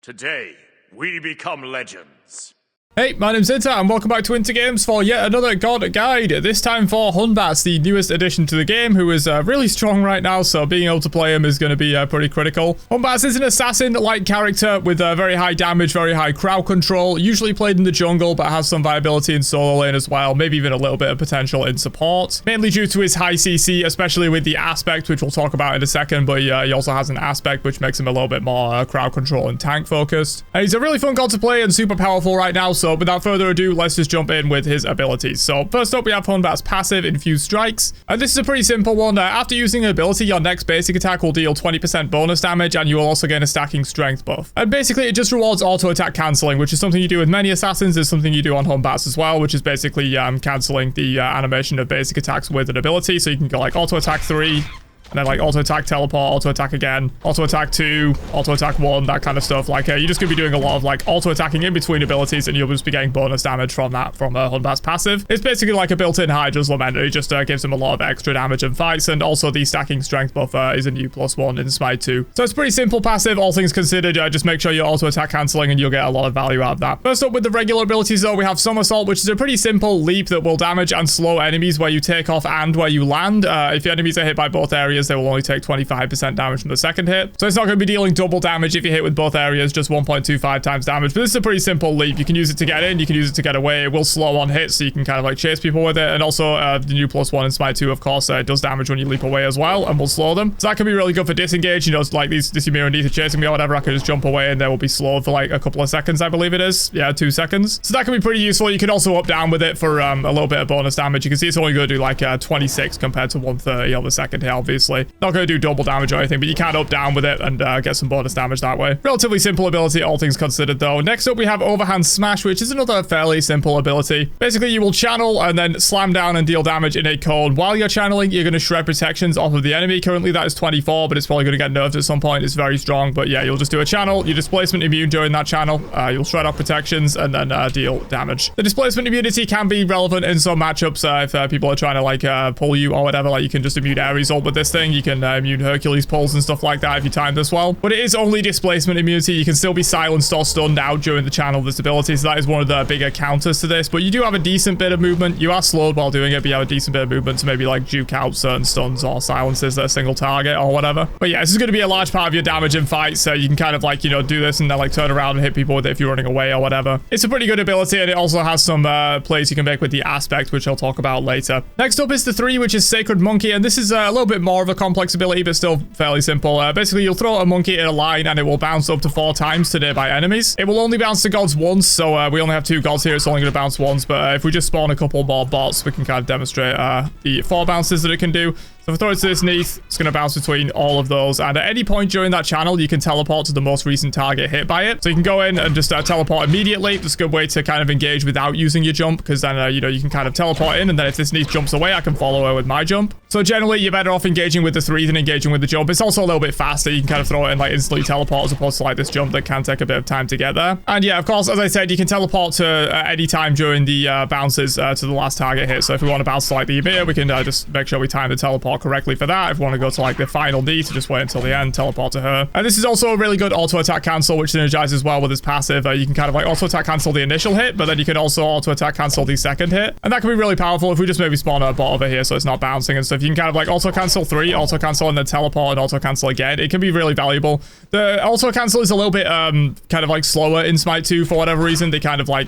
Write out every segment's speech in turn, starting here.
Today, we become legends. Hey, my name's Inter, and welcome back to Inter Games for yet another God Guide. This time for Hun Batz, the newest addition to the game, who is really strong right now, so being able to play him is going to be pretty critical. Hun Batz is an assassin-like character with very high damage, very high crowd control, usually played in the jungle, but has some viability in solo lane as well, maybe even a little bit of potential in support. Mainly due to his high CC, especially with the aspect, which we'll talk about in a second, but he also has an aspect which makes him a little bit more crowd control and tank focused. And he's a really fun god to play and super powerful right now, so without further ado, let's just jump in with his abilities. So first up, we have Hun Batz passive Infused Strikes, and this is a pretty simple one. After using an ability, your next basic attack will deal 20% bonus damage, and you will also gain a stacking strength buff. And basically, it just rewards auto attack cancelling, which is something you do with many assassins. It's something you do on Hun Batz as well, which is basically cancelling the animation of basic attacks with an ability. So you can go like auto attack 3. And then like auto attack teleport, auto attack again, auto attack 2, auto attack 1, that kind of stuff. Like you're just gonna be doing a lot of like auto attacking in between abilities, and you'll just be getting bonus damage from that from Hun Batz passive. It's basically like a built-in Hydra's Lament. It just gives him a lot of extra damage in fights, and also the stacking strength buff is a new +1 in SMITE 2. So it's pretty simple passive, all things considered. Just make sure you're auto attack cancelling, and you'll get a lot of value out of that. First up with the regular abilities though, we have Somersault, which is a pretty simple leap that will damage and slow enemies where you take off and where you land. If your enemies are hit by both areas, they will only take 25% damage from the second hit. So it's not going to be dealing double damage if you hit with both areas, just 1.25 times damage. But this is a pretty simple leap. You can use it to get in, you can use it to get away. It will slow on hits, so you can kind of like chase people with it. And also the new +1 in SMITE 2, of course, it does damage when you leap away as well, and will slow them. So that can be really good for disengage. You know, it's like this Ymir and Neith are chasing me or whatever, I can just jump away and they will be slowed for like a couple of seconds, I believe it is. Yeah, 2 seconds. So that can be pretty useful. You can also up down with it for a little bit of bonus damage. You can see it's only going to do like 26 compared to 130 on the second hit, obviously. Not going to do double damage or anything, but you can up down with it and get some bonus damage that way. Relatively simple ability, all things considered though. Next up, we have Overhand Smash, which is another fairly simple ability. Basically, you will channel and then slam down and deal damage in a cone. While you're channeling, you're going to shred protections off of the enemy. Currently, that is 24, but it's probably going to get nerfed at some point. It's very strong, but yeah, you'll just do a channel. You displacement immune during that channel. You'll shred off protections and then deal damage. The displacement immunity can be relevant in some matchups if people are trying to like pull you or whatever. Like you can just immune Ares ult with this thing. You can immune Hercules pulls and stuff like that if you time this well. But it is only displacement immunity. You can still be silenced or stunned out during the channel of this ability, so that is one of the bigger counters to this. But you do have a decent bit of movement. You are slowed while doing it, but you have a decent bit of movement to maybe like juke out certain stuns or silences that are single target or whatever. But yeah, this is going to be a large part of your damage in fights, so you can kind of like, you know, do this and then like turn around and hit people with it if you're running away or whatever. It's a pretty good ability, and it also has some plays you can make with the aspect, which I'll talk about later. Next up is the 3, which is Sacred Monkey, and this is a little bit more of a complex ability, but still fairly simple. Basically, you'll throw a monkey in a line and it will bounce up to 4 times to nearby enemies. It will only bounce to gods once, so we only have 2 gods here. It's only going to bounce once, but if we just spawn a couple more bots, we can kind of demonstrate the 4 bounces that it can do. So if I throw it to this Neith, it's going to bounce between all of those. And at any point during that channel, you can teleport to the most recent target hit by it. So you can go in and just teleport immediately. It's a good way to kind of engage without using your jump, because then, you know, you can kind of teleport in, and then if this Neith jumps away, I can follow her with my jump. So generally, you're better off engaging with the 3 than engaging with the jump. It's also a little bit faster. You can kind of throw it in, like, instantly teleport, as opposed to, like, this jump that can take a bit of time to get there. And yeah, of course, as I said, you can teleport to any time during the bounces to the last target hit. So if we want to bounce to, like, the Ymir, we can just make sure we time the teleport correctly for that. If we want to go to like the final Neith, just wait until the end, teleport to her. And this is also a really good auto attack cancel, which synergizes well with his passive. You can kind of like auto attack cancel the initial hit, but then you can also auto attack cancel the second hit. And that can be really powerful if we just maybe spawn a bot over here so it's not bouncing and stuff. You can kind of like auto cancel 3, auto cancel, and then teleport and auto cancel again. It can be really valuable. The auto cancel is a little bit kind of like slower in SMITE 2 for whatever reason. They kind of like,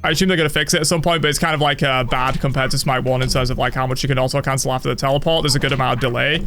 I assume they're going to fix it at some point, but it's kind of like bad compared to SMITE 1 in terms of like how much you can auto cancel after the teleport. There's a good amount of delay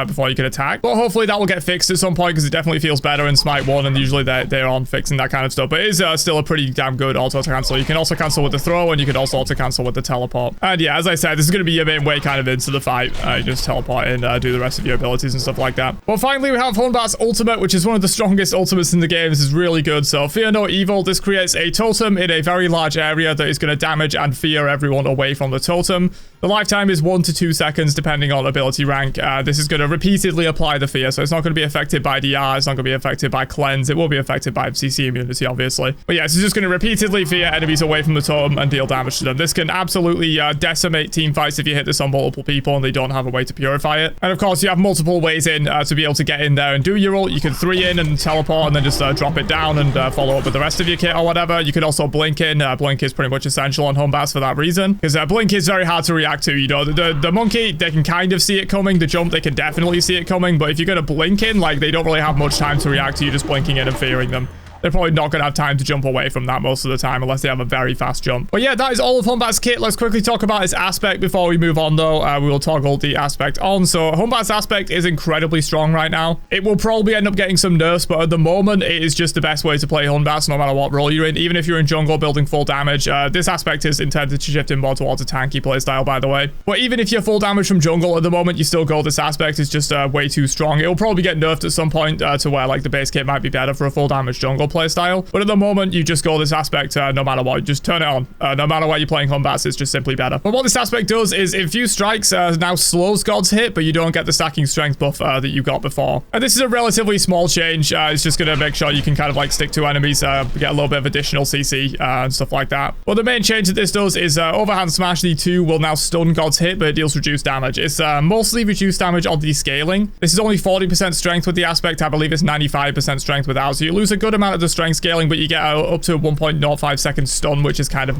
before you can attack. But hopefully that will get fixed at some point, because it definitely feels better in SMITE 1, and usually they're on fixing that kind of stuff. But it is still a pretty damn good auto cancel. You can also cancel with the throw, and you can also auto cancel with the teleport. And yeah, as I said, this is going to be your main way kind of into the fight. You just teleport and do the rest of your abilities and stuff like that. But finally, we have Hun Batz ultimate, which is one of the strongest ultimates in the game. This is really good. So Fear No Evil, this creates a totem in a very large area that is going to damage and fear everyone away from the totem. The lifetime is 1 to 2 seconds depending on ability rank. This is going to repeatedly apply the fear, so it's not going to be affected by DR, it's not going to be affected by cleanse, it will be affected by CC immunity obviously. But yeah, it's just going to repeatedly fear enemies away from the totem and deal damage to them. This can absolutely decimate team fights if you hit this on multiple people and they don't have a way to purify it. And of course you have multiple ways in to be able to get in there and do your ult. You can 3 in and teleport and then just drop it down and follow up with the rest of your kit or whatever. You could also blink in. Blink is pretty much essential on Hun Batz for that reason, because blink is very hard to react to. You know, the monkey, they can kind of see it coming. The jump, they can definitely see it coming, but if you're going to blink in, like, they don't really have much time to react to you just blinking in and fearing them. They're probably not going to have time to jump away from that most of the time unless they have a very fast jump. But yeah, that is all of Hun Batz's kit. Let's quickly talk about his aspect before we move on though. We will toggle the aspect on. So Hun Batz's aspect is incredibly strong right now. It will probably end up getting some nerfs, but at the moment it is just the best way to play Hun Batz no matter what role you're in. Even if you're in jungle building full damage, this aspect is intended to shift him more towards a tanky playstyle, by the way. But even if you're full damage from jungle at the moment, you still go this aspect. It's just way too strong. It will probably get nerfed at some point to where like the base kit might be better for a full damage jungle playstyle. But at the moment, you just go this aspect no matter what. You just turn it on. No matter what you're playing Hun Batz, it's just simply better. But what this aspect does is in few strikes now slows God's hit, but you don't get the stacking strength buff that you got before. And this is a relatively small change. It's just going to make sure you can kind of like stick to enemies, get a little bit of additional CC and stuff like that. But the main change that this does is Overhand Smash D2 will now stun God's hit, but it deals reduced damage. It's mostly reduced damage on the scaling. This is only 40% strength with the aspect. I believe it's 95% strength without. So you lose a good amount of the strength scaling, but you get up to 1.05 second stun, which is kind of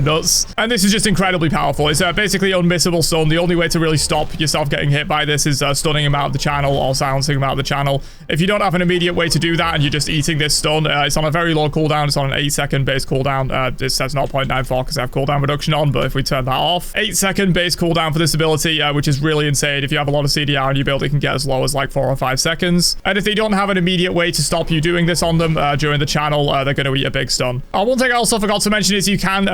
nuts. And this is just incredibly powerful. It's basically unmissable stun. The only way to really stop yourself getting hit by this is stunning him out of the channel or silencing him out of the channel. If you don't have an immediate way to do that and you're just eating this stun, it's on a very low cooldown. It's on an 8-second base cooldown. This says 0.94 because I have cooldown reduction on, but if we turn that off, 8-second base cooldown for this ability, which is really insane. If you have a lot of CDR on your build, it can get as low as like 4 or 5 seconds. And if they don't have an immediate way to stop you doing this on them during the channel, they're going to eat a big stun. One thing I also forgot to mention is you can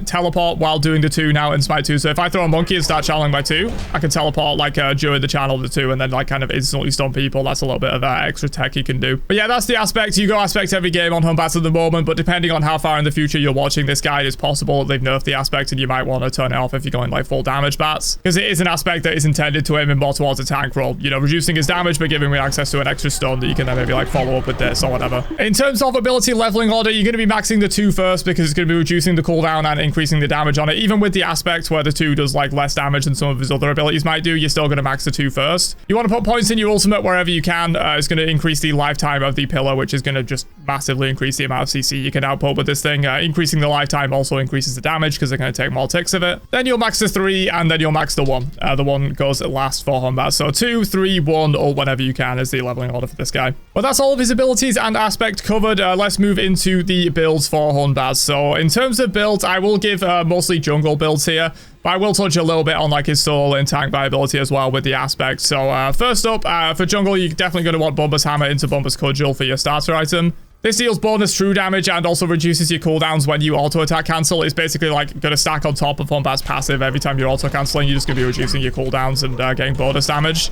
teleport while doing the 2 now in SMITE 2. So if I throw a monkey and start channeling by 2, I can teleport like during the channel of the 2 and then like kind of instantly stun people. That's a little bit of extra tech you can do. But yeah, that's the aspect. You go aspect every game on Hun Batz at the moment, but depending on how far in the future you're watching this guide, it's possible they've nerfed the aspect and you might want to turn it off if you're going like full damage bats, because it is an aspect that is intended to aim him more towards a tank role, you know, reducing his damage but giving me access to an extra stun that you can then maybe like follow up with this or whatever. In terms of ability leveling order, you're going to be maxing the 2 first because it's going to be reducing the cooldown and increasing the damage on it. Even with the aspect where the 2 does like less damage than some of his other abilities might do, you're still going to max the 2 first. You want to put points in your ultimate wherever you can. It's going to increase the lifetime of the pillar, which is going to just massively increase the amount of CC you can output with this thing. Increasing the lifetime also increases the damage because they're going to take more ticks of it. Then you'll max the 3 and then you'll max the 1. The 1 goes last for Hun Batz. So 2, 3, 1 or whenever you can is the leveling order for this guy. But that's all of his abilities and aspect covered. Let's move into the builds for Hun Batz. So in terms of builds, I will give mostly jungle builds here, but I will touch a little bit on like his soul and tank viability as well with the aspect. So first up, for jungle, you're definitely going to want Bumba's Hammer into Bumba's Cudgel for your starter item. This deals bonus true damage and also reduces your cooldowns when you auto attack cancel. It's basically like going to stack on top of Hun Batz passive. Every time you're auto canceling, you're just going to be reducing your cooldowns and getting bonus damage.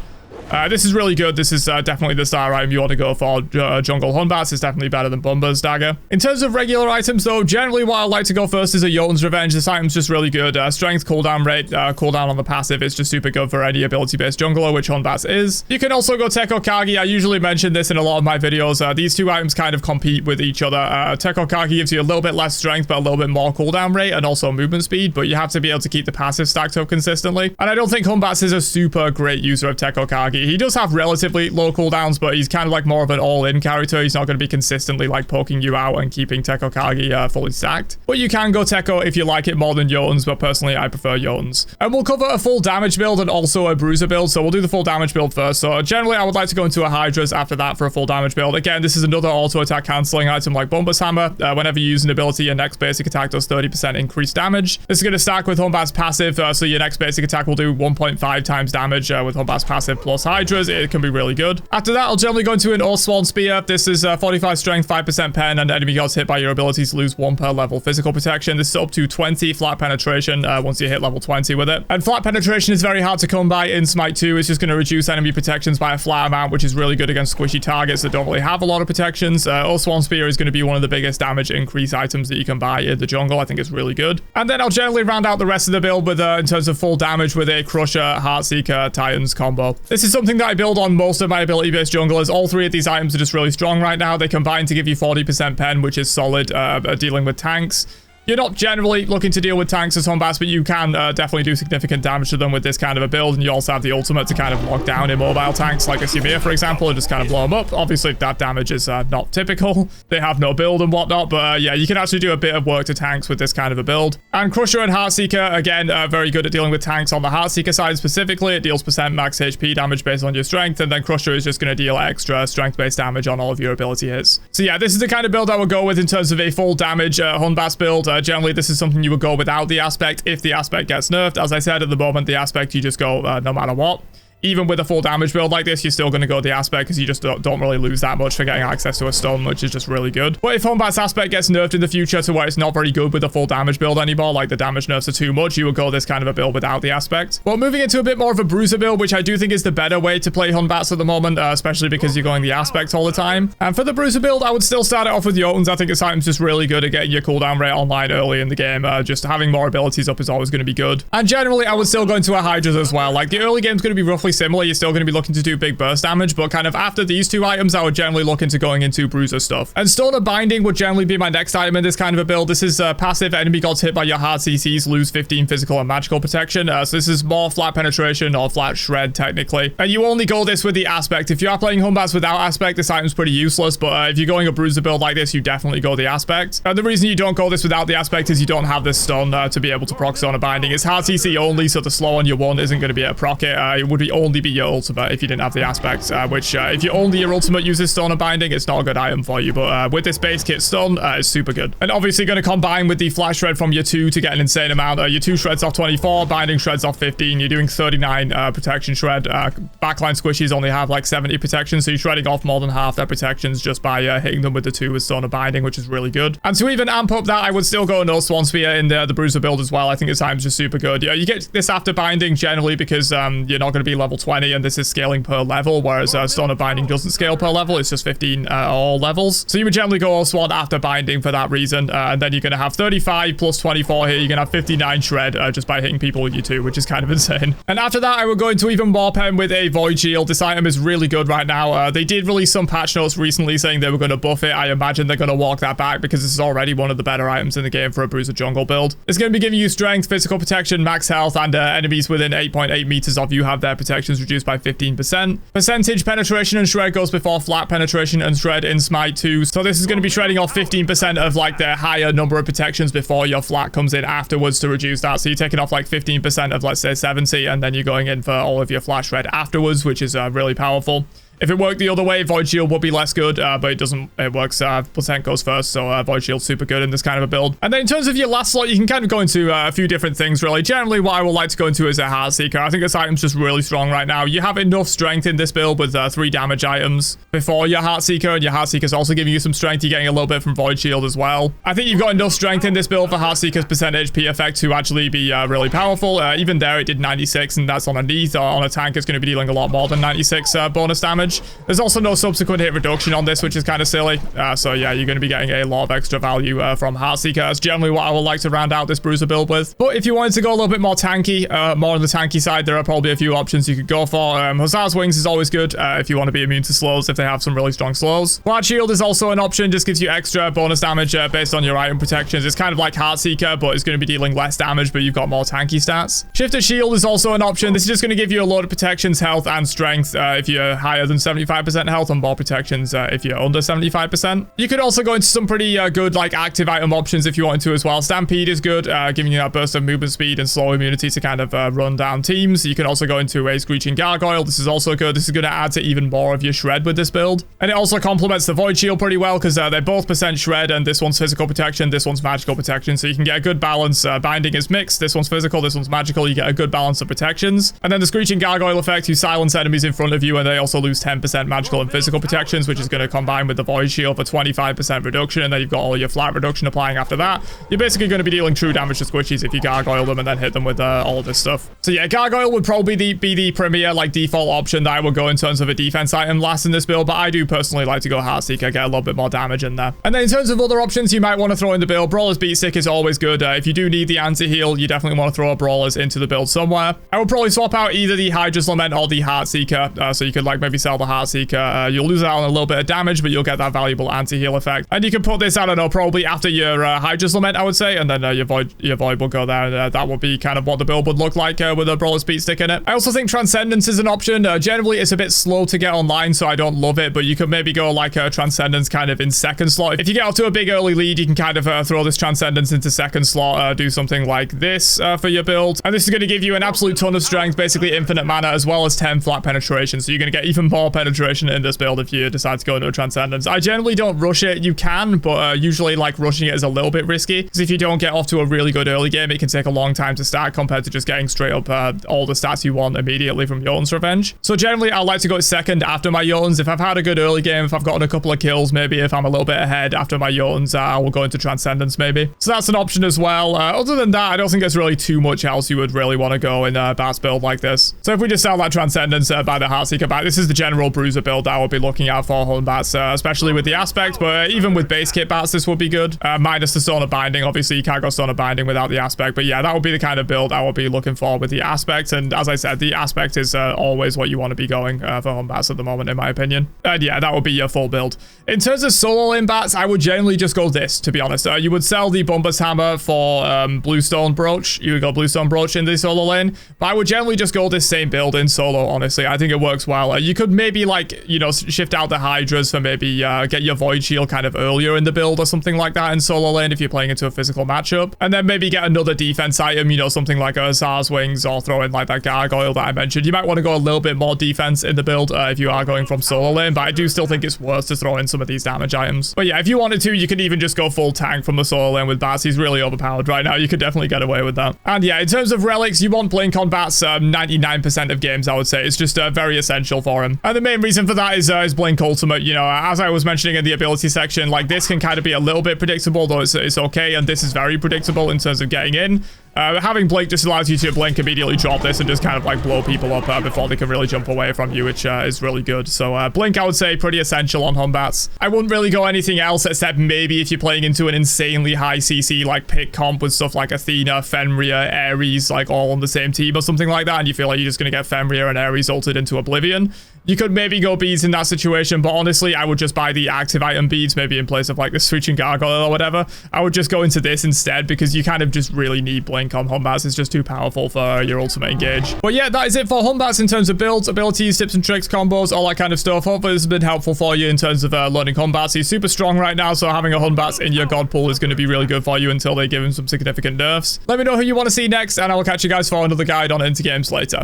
This is really good. This is definitely the star item you want to go for. Jungle Hun Batz is definitely better than Bumba's dagger. In terms of regular items though, generally what I like to go first is a Jotun's Revenge. This item's just really good. Strength, cooldown rate, cooldown on the passive is just super good for any ability-based jungler, which Hun Batz is. You can also go Tech Kagi. I usually mention this in a lot of my videos. These 2 items kind of compete with each other. Tech Kagi gives you a little bit less strength, but a little bit more cooldown rate and also movement speed, but you have to be able to keep the passive stacked up consistently. And I don't think Hun Batz is a super great user of Tech Kagi. He does have relatively low cooldowns, but he's kind of like more of an all-in character. He's not going to be consistently like poking you out and keeping Teko Kagi fully stacked. But you can go Teko if you like it more than Jotuns, but personally I prefer Jotuns. And we'll cover a full damage build and also a bruiser build, so we'll do the full damage build first. So generally I would like to go into a Hydra's after that for a full damage build. Again, this is another auto attack cancelling item like Bumba's Hammer. Whenever you use an ability, your next basic attack does 30% increased damage. This is going to stack with Hun Batz passive, so your next basic attack will do 1.5 times damage with Hun Batz passive plus against Hydras, it can be really good. After that, I'll generally go into an Swan Spear. This is 45 strength, 5% pen, and enemy gods hit by your abilities lose 1 per level physical protection. This is up to 20 flat penetration once you hit level 20 with it. And flat penetration is very hard to come by in Smite 2. It's just going to reduce enemy protections by a flat amount, which is really good against squishy targets that don't really have a lot of protections. Swan Spear is going to be one of the biggest damage increase items that you can buy in the jungle. I think it's really good. And then I'll generally round out the rest of the build with in terms of full damage with a Crusher, Heartseeker, Titans combo. This is something that I build on most of my ability-based junglers. All 3 of these items are just really strong right now. They combine to give you 40% pen, which is solid dealing with tanks. You're not generally looking to deal with tanks as Hun Batz, but you can definitely do significant damage to them with this kind of a build, and you also have the ultimate to kind of lock down immobile tanks like a Symir, for example, and just kind of blow them up. Obviously, that damage is not typical. They have no build and whatnot, but yeah, you can actually do a bit of work to tanks with this kind of a build. And Crusher and Heartseeker, again, very good at dealing with tanks. On the Heartseeker side specifically, it deals percent max HP damage based on your strength, and then Crusher is just going to deal extra strength-based damage on all of your ability hits. So yeah, this is the kind of build I would go with in terms of a full damage Hun Batz build. Generally, this is something you would go without the aspect if the aspect gets nerfed. As I said, at the moment, the aspect, you just go no matter what. Even with a full damage build like this, you're still going to go the aspect because you just don't really lose that much for getting access to a stun, which is just really good. But if Hun Batz aspect gets nerfed in the future to where it's not very good with a full damage build anymore, like the damage nerfs are too much, you would go this kind of a build without the aspect. But moving into a bit more of a bruiser build, which I do think is the better way to play Hun Batz at the moment, especially because you're going the aspect all the time. And for the bruiser build, I would still start it off with Jotuns. I think this item's just really good at getting your cooldown rate online early in the game. Just having more abilities up is always going to be good. And generally, I would still go into a Hydras as well. Like, the early game's going to be roughly similar. You're still going to be looking to do big burst damage, but kind of after these 2 items, I would generally look into going into bruiser stuff. And Stone of Binding would generally be my next item in this kind of a build. This is passive. Enemy gods hit by your hard CCs lose 15 physical and magical protection. So this is more flat penetration or flat shred technically. And you only go this with the aspect. If you are playing Hun Batz without aspect, this item's pretty useless, but if you're going a bruiser build like this, you definitely go the aspect. The reason you don't go this without the aspect is you don't have this stun to be able to proc Stone of Binding. It's hard CC only, so the slow on your 1 isn't going to be able to proc it. It would only be your ultimate if you didn't have the aspect, which if you only your ultimate uses Stone of Binding, it's not a good item for you, but with this base kit stun, it's super good. And obviously going to combine with the flash shred from your 2 to get an insane amount. Your 2 shreds off 24, binding shreds off 15, you're doing 39 protection shred. Backline squishies only have like 70 protection, so you're shredding off more than half their protections just by hitting them with the 2 with Stone of Binding, which is really good. And to even amp up that, I would still go no Swan Spear in the bruiser build as well. I think this item's just super good. Yeah, you get this after binding generally because you're not going to be level 20, and this is scaling per level, whereas Stone of Binding doesn't scale per level. It's just 15 all levels. So you would generally go all Swan after binding for that reason. And then you're going to have 35 plus 24 here. You're going to have 59 shred just by hitting people with you 2, which is kind of insane. And after that, I would go into even more pen with a Void Shield. This item is really good right now. They did release some patch notes recently saying they were going to buff it. I imagine they're going to walk that back because this is already one of the better items in the game for a bruiser jungle build. It's going to be giving you strength, physical protection, max health, and enemies within 8.8 meters of you have their protections reduced by 15%. Percentage penetration and shred goes before flat penetration and shred in Smite 2. So this is going to be shredding off 15% of like the higher number of protections before your flat comes in afterwards to reduce that. So you're taking off like 15% of, let's say, 70, and then you're going in for all of your flat shred afterwards, which is really powerful. If it worked the other way, Void Shield would be less good, but it doesn't. It works, percent goes first, so Void Shield's super good in this kind of a build. And then in terms of your last slot, you can kind of go into a few different things, really. Generally, what I would like to go into is a Heartseeker. I think this item's just really strong right now. You have enough strength in this build with 3 damage items before your Heartseeker, and your Heartseeker's also giving you some strength. You're getting a little bit from Void Shield as well. I think you've got enough strength in this build for Heartseeker's percent HP effect to actually be really powerful. Even there, it did 96, and that's on a Neath. On a tank, it's going to be dealing a lot more than 96 bonus damage. There's also no subsequent hit reduction on this, which is kind of silly. So yeah, you're going to be getting a lot of extra value from Heartseeker. That's generally what I would like to round out this bruiser build with. But if you wanted to go a little bit more tanky, more on the tanky side, there are probably a few options you could go for. Hussar's Wings is always good if you want to be immune to slows, if they have some really strong slows. Guard Shield is also an option, just gives you extra bonus damage based on your item protections. It's kind of like Heartseeker, but it's going to be dealing less damage, but you've got more tanky stats. Shifted Shield is also an option. This is just going to give you a load of protections, health, and strength if you're higher than than 75% health, and more protections if you're under 75%. You could also go into some pretty good like active item options if you wanted to as well. Stampede is good, giving you that burst of movement speed and slow immunity to kind of run down teams. You can also go into a Screeching Gargoyle. This is also good. This is going to add to even more of your shred with this build. And it also complements the Void Shield pretty well because they're both percent shred, and this one's physical protection, this one's magical protection. So you can get a good balance. Binding is mixed. This one's physical, this one's magical. You get a good balance of protections. And then the Screeching Gargoyle effect, you silence enemies in front of you, and they also lose 10% magical and physical protections, which is going to combine with the Void Shield for 25% reduction. And then you've got all your flat reduction applying after that. You're basically going to be dealing true damage to squishies if you gargoyle them and then hit them with all of this stuff. So yeah, Gargoyle would probably be the premier like default option that I would go in terms of a defense item last in this build, but I do personally like to go Heartseeker, get a little bit more damage in there. And then in terms of other options you might want to throw in the build, Brawler's Beat Stick is always good. If you do need the anti-heal, you definitely want to throw a Brawler's into the build somewhere. I would probably swap out either the Hydra's Lament or the Heartseeker, so you could like maybe sell the Heartseeker. You'll lose out on a little bit of damage, but you'll get that valuable anti-heal effect. And you can put this, I don't know, probably after your Hydra's Lament, I would say, and then your Void will go there, and that would be kind of what the build would look like with a Brawler's Beat Stick in it. I also think Transcendence is an option. Generally, it's a bit slow to get online, so I don't love it, but you could maybe go like a Transcendence kind of in second slot. If you get off to a big early lead, you can kind of throw this Transcendence into second slot, do something like this for your build. And this is going to give you an absolute ton of strength, basically infinite mana, as well as 10 flat penetration. So you're going to get even more penetration in this build if you decide to go into a Transcendence. I generally don't rush it. You can, but usually like rushing it is a little bit risky, because if you don't get off to a really good early game, it can take a long time to stack compared to just getting straight up all the stats you want immediately from Jotun's Revenge. So generally, I like to go second after my Jotuns. If I've had a good early game, if I've gotten a couple of kills, maybe if I'm a little bit ahead after my Jotuns, I will go into Transcendence maybe. So that's an option as well. Other than that, I don't think there's really too much else you would really want to go in a Batz build like this. So if we just sell that Transcendence by the Heartseeker back, this is the general Bruiser build that I would be looking at for Hun Batz, especially with the aspect, but even with base kit Batz, this would be good. Minus the Stone of Binding. Obviously, you can't go Stone of Binding without the aspect, but yeah, that would be the kind of build I would be looking for with the aspect. And as I said, the aspect is always what you want to be going for Hun Batz at the moment, in my opinion. And yeah, that would be your full build. In terms of solo lane Batz, I would generally just go this, to be honest. You would sell the Bombus Hammer for Bluestone Brooch. You would go Bluestone Brooch in the solo lane, but I would generally just go this same build in solo, honestly. I think it works well. You could maybe like, you know, shift out the Hydras for maybe get your Void Shield kind of earlier in the build or something like that in solo lane if you're playing into a physical matchup. And then maybe get another defense item, you know, something like a Tsar's Wings, or throw in like that Gargoyle that I mentioned. You might want to go a little bit more defense in the build if you are going from solo lane, but I do still think it's worth to throw in some of these damage items. But yeah, if you wanted to, you could even just go full tank from the solo lane with Batz. He's really overpowered right now. You could definitely get away with that. And yeah, in terms of relics, you want Blink on Batz 99% of games, I would say. It's just very essential for him. And the main reason for that is Blink Ultimate. You know, as I was mentioning in the ability section, like this can kind of be a little bit predictable, though it's okay, and this is very predictable in terms of getting in. Having Blink just allows you to blink, immediately drop this, and just kind of like blow people up before they can really jump away from you, which is really good. So Blink, I would say, pretty essential on Hun Batz. I wouldn't really go anything else, except maybe if you're playing into an insanely high CC like pick comp with stuff like Athena, Fenrir, Ares, like all on the same team or something like that, and you feel like you're just going to get Fenrir and Ares ulted into oblivion. You could maybe go beads in that situation, but honestly, I would just buy the active item beads, maybe in place of like the Screeching Gargoyle or whatever. I would just go into this instead, because you kind of just really need Blink on Hun Batz. It's just too powerful for your ultimate engage. But yeah, that is it for Hun Batz in terms of builds, abilities, tips and tricks, combos, all that kind of stuff. Hopefully this has been helpful for you in terms of learning Hun Batz. He's super strong right now, so having a Hun Batz in your god pool is going to be really good for you until they give him some significant nerfs. Let me know who you want to see next, and I will catch you guys for another guide on Into Games later.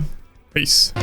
Peace.